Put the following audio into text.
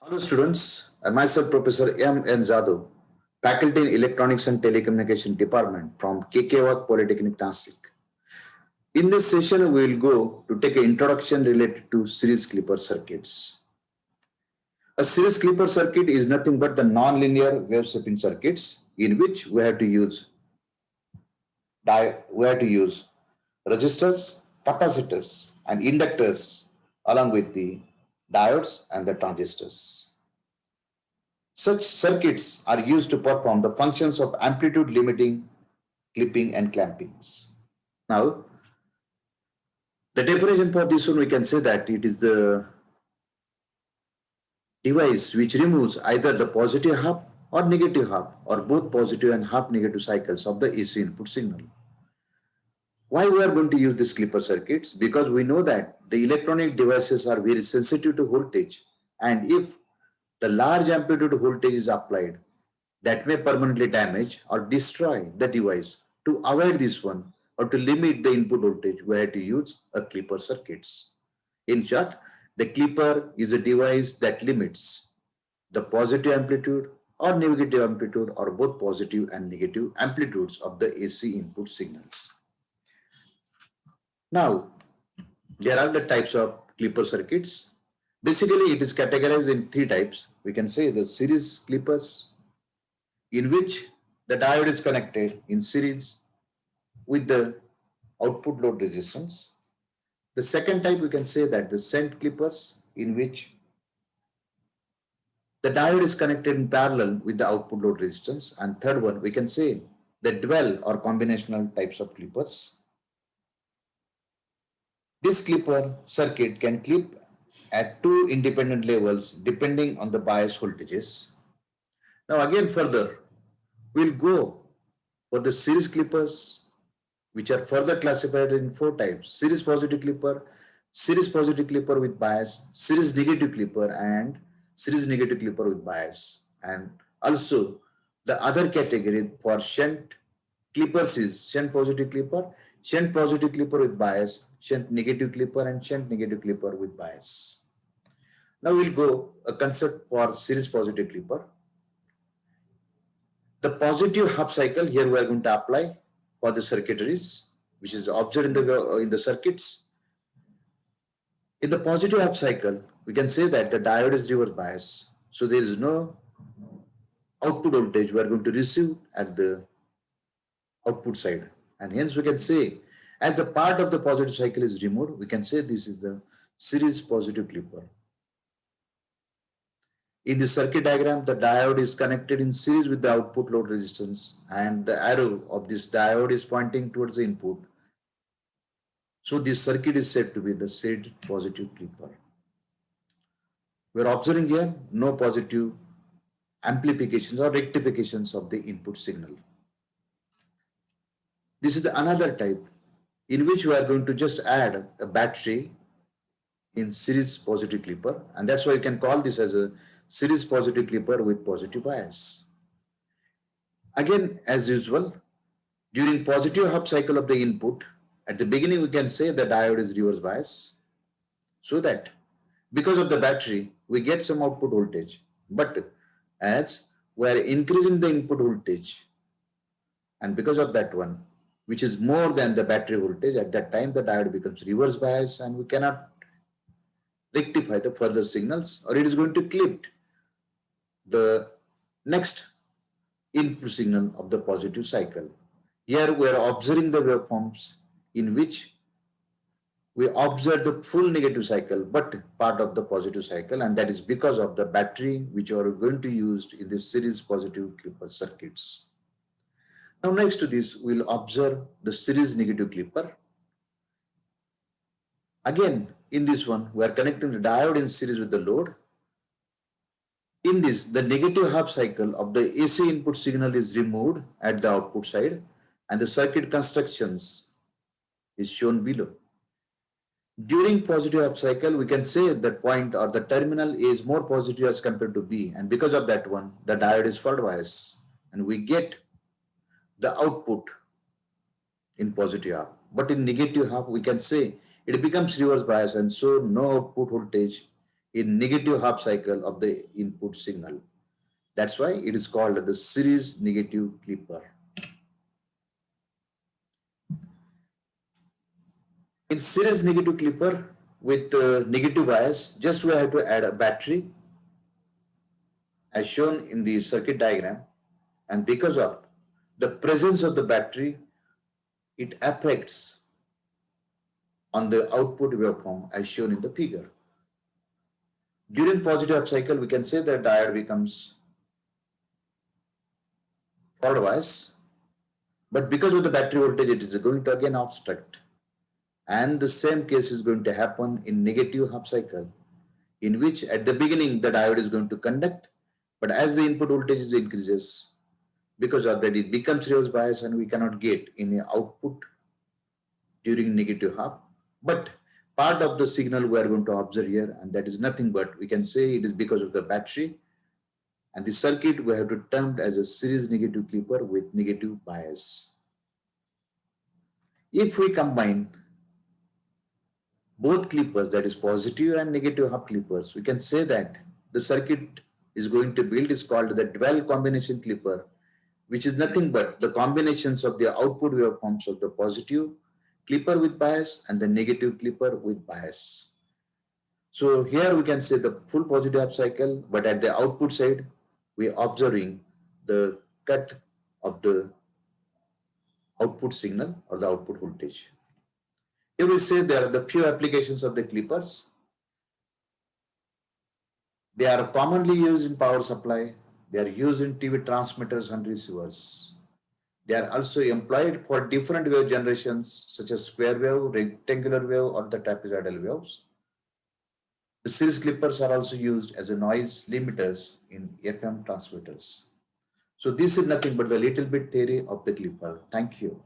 Hello students, myself Professor M. N. Zadu, Faculty in Electronics and Telecommunication Department from KK Polytechnic Nasik. In this session, we will go to take an introduction related to series clipper circuits. A series clipper circuit is nothing but the non-linear wave shaping circuits in which we have to use resistors, capacitors, and inductors along with the diodes and the transistors. Such circuits are used to perform the functions of amplitude limiting, clipping, and clampings. Now, the definition for this one, we can say that it is the device which removes either the positive half or negative half or both positive and half negative cycles of the AC input signal. Why we are going to use these clipper circuits? Because we know that the electronic devices are very sensitive to voltage, and if the large amplitude voltage is applied, that may permanently damage or destroy the device. To avoid this one or to limit the input voltage, we have to use a clipper circuits. In short, the clipper is a device that limits the positive amplitude or negative amplitude or both positive and negative amplitudes of the AC input signals. Now, there are the types of clipper circuits. Basically, it is categorized in three types. We can say the series clippers, in which the diode is connected in series with the output load resistance. The second type, we can say that the shunt clippers, in which the diode is connected in parallel with the output load resistance. And third one, we can say the dual or combinational types of clippers. This clipper circuit can clip at two independent levels depending on the bias voltages. Now again further, we'll go for the series clippers, which are further classified in four types: series positive clipper with bias, series negative clipper, and series negative clipper with bias. And also the other category for shunt clippers is shunt positive clipper with bias, shunt negative clipper, and shunt negative clipper with bias. Now we'll go a concept for series positive clipper. The positive half cycle here we are going to apply for the circuitries, which is observed in the circuits. In the positive half cycle, we can say that the diode is reverse bias. So there is no output voltage we are going to receive at the output side. And hence we can say, as the part of the positive cycle is removed, we can say this is the series positive clipper. In the circuit diagram, the diode is connected in series with the output load resistance, and the arrow of this diode is pointing towards the input. So this circuit is said to be the series positive clipper. We are observing here no positive amplifications or rectifications of the input signal. This is the another type in which we are going to just add a battery in series positive clipper, and that's why you can call this as a series positive clipper with positive bias. Again, as usual, during positive half cycle of the input, at the beginning we can say the diode is reverse bias, so that because of the battery we get some output voltage, but as we are increasing the input voltage, and because of that one, which is more than the battery voltage, at that time the diode becomes reverse bias and we cannot rectify the further signals, or it is going to clip the next input signal of the positive cycle. Here we are observing the waveforms in which we observe the full negative cycle but part of the positive cycle, and that is because of the battery which we are going to use in this series positive clipper circuits. Now next to this, we will observe the series negative clipper. Again, in this one, we are connecting the diode in series with the load. In this, the negative half cycle of the AC input signal is removed at the output side, and the circuit constructions is shown below. During positive half cycle, we can say that point or the terminal is more positive as compared to B, and because of that one, the diode is forward bias, and we get the output in positive half. But in negative half, we can say it becomes reverse bias, and so no output voltage in negative half cycle of the input signal. That's why it is called the series negative clipper. In series negative clipper with negative bias, just we have to add a battery as shown in the circuit diagram, and because of the presence of the battery, it affects on the output waveform as shown in the figure. During positive upcycle, we can say that diode becomes forward bias, but because of the battery voltage, it is going to again obstruct. And the same case is going to happen in negative half cycle, in which at the beginning the diode is going to conduct, but as the input voltage increases, because of that it becomes reverse bias and we cannot get any output during negative half. But part of the signal we are going to observe here, and that is nothing but we can say it is because of the battery, and the circuit we have to termed as a series negative clipper with negative bias. If we combine both clippers, that is positive and negative half clippers, we can say that the circuit is going to build is called the dual combination clipper, which is nothing but the combinations of the output waveforms of the positive clipper with bias and the negative clipper with bias. So here we can say the full positive half cycle, but at the output side, we are observing the cut of the output signal or the output voltage. Here we say there are the few applications of the clippers. They are commonly used in power supply. They are used in TV transmitters and receivers. They are also employed for different wave generations such as square wave, rectangular wave, or the trapezoidal waves. The series clippers are also used as a noise limiters in FM transmitters. So this is nothing but the little bit theory of the clipper. Thank you.